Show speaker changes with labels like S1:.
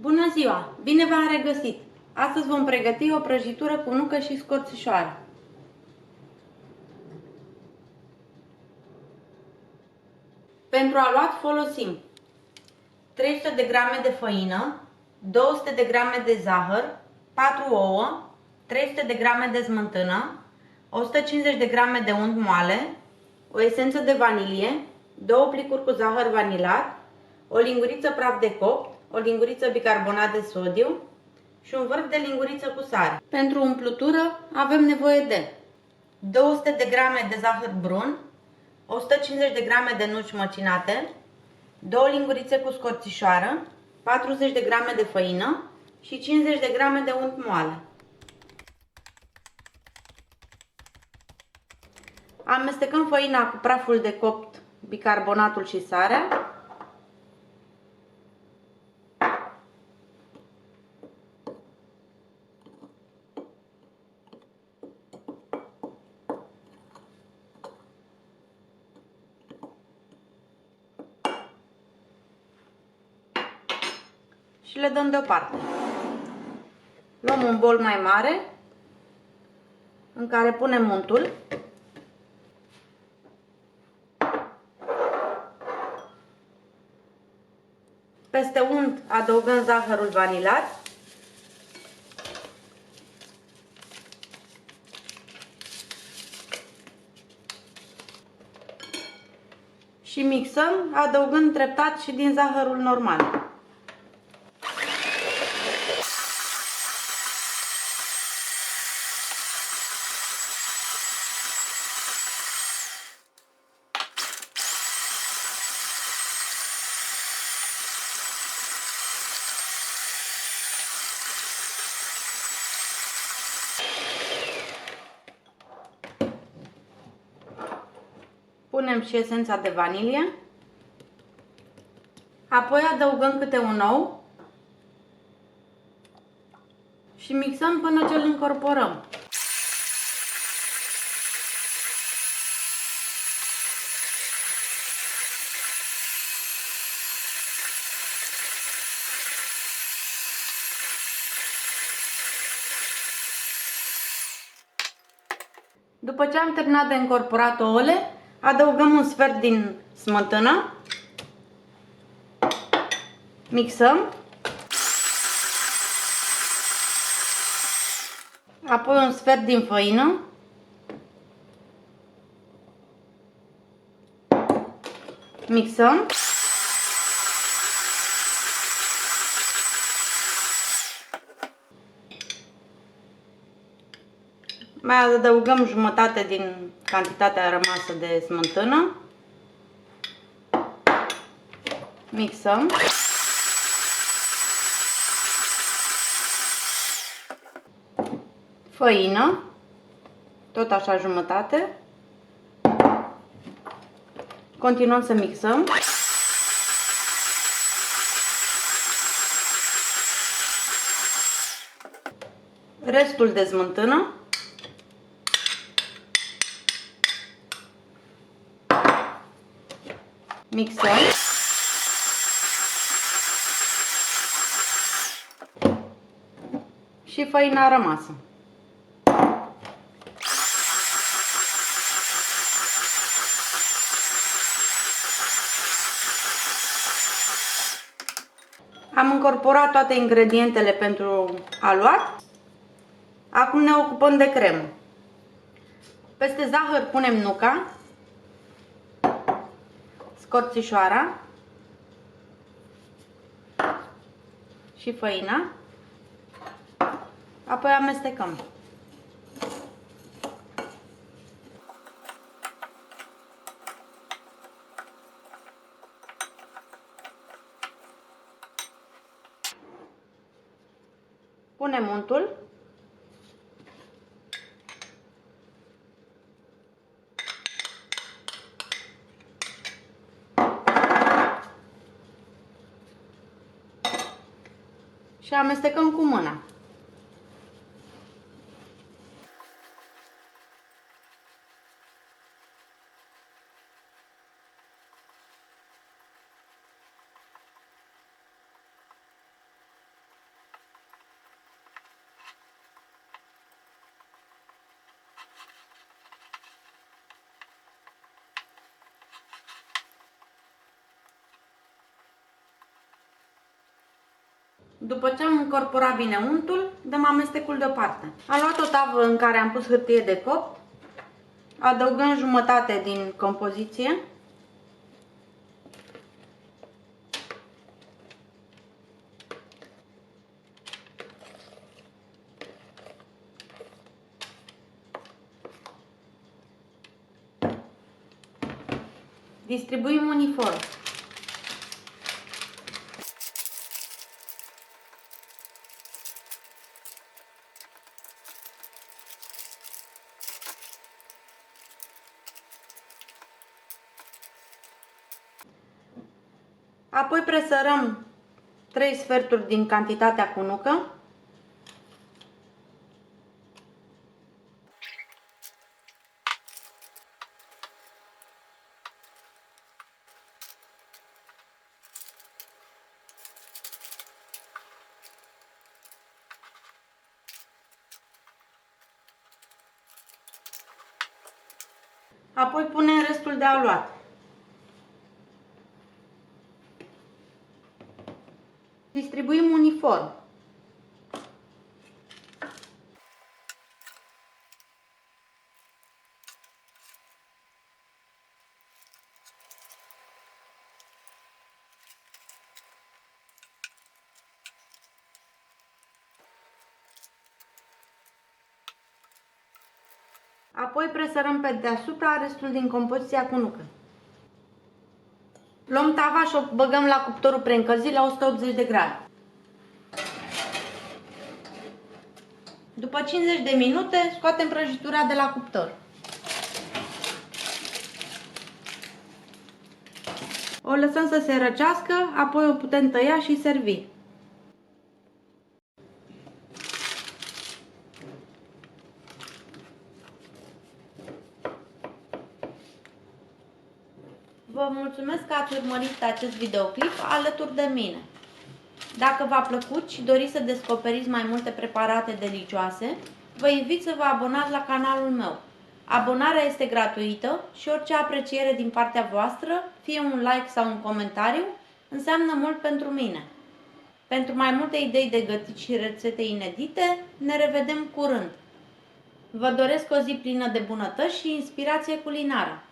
S1: Bună ziua! Bine v-am regăsit! Astăzi vom pregăti o prăjitură cu nucă și scorțișoară. Pentru aluat folosim 300 de grame de făină, 200 de grame de zahăr, 4 ouă, 300 de grame de smântână, 150 de grame de unt moale, o esență de vanilie, 2 plicuri cu zahăr vanilat, o linguriță praf de copt, o linguriță bicarbonat de sodiu și un vârf de linguriță cu sare. Pentru umplutură avem nevoie de 200 de grame de zahăr brun, 150 de grame de nuci măcinate, 2 lingurițe cu scorțișoară, 40 de grame de făină și 50 de grame de unt moale. Amestecăm făina cu praful de copt, bicarbonatul și sarea. Și le dăm deoparte. Luăm un bol mai mare în care punem untul. Peste unt adăugăm zahărul vanilat. Și mixăm, adăugând treptat și din zahărul normal. Punem și esența de vanilie. Apoi adăugăm câte un ou și mixăm până ce îl incorporăm. După ce am terminat de incorporat ouăle, adăugăm un sfert din smântână, mixăm, apoi un sfert din făină, mixăm, mai adăugăm jumătate din cantitatea rămasă de smântână, mixăm, făină, tot așa jumătate, continuăm să mixăm, restul de smântână, mixăm, și făina rămasă. Am incorporat toate ingredientele pentru aluat. Acum ne ocupăm de cremă. Peste zahăr punem nuca, scorțișoara și făina. Apoi amestecăm. Punem untul. Și amestecăm cu mâna. După ce am încorporat bine untul, dăm amestecul deoparte. Am luat o tavă în care am pus hârtie de copt, adăugăm jumătate din compoziție. Distribuim uniform. Apoi presărăm 3 sferturi din cantitatea cu nucă. Apoi punem restul de aluat. Distribuim uniform. Apoi presărăm pe deasupra restul din compoziția cu nucă. Luăm tava și o băgăm la cuptorul preîncălzit la 180 de grade. După 50 de minute, scoatem prăjitura de la cuptor. O lăsăm să se răcească, apoi o putem tăia și servi. Vă mulțumesc că ați urmărit acest videoclip alături de mine. Dacă v-a plăcut și doriți să descoperiți mai multe preparate delicioase, vă invit să vă abonați la canalul meu. Abonarea este gratuită și orice apreciere din partea voastră, fie un like sau un comentariu, înseamnă mult pentru mine. Pentru mai multe idei de gătit și rețete inedite, ne revedem curând. Vă doresc o zi plină de bunătăți și inspirație culinară!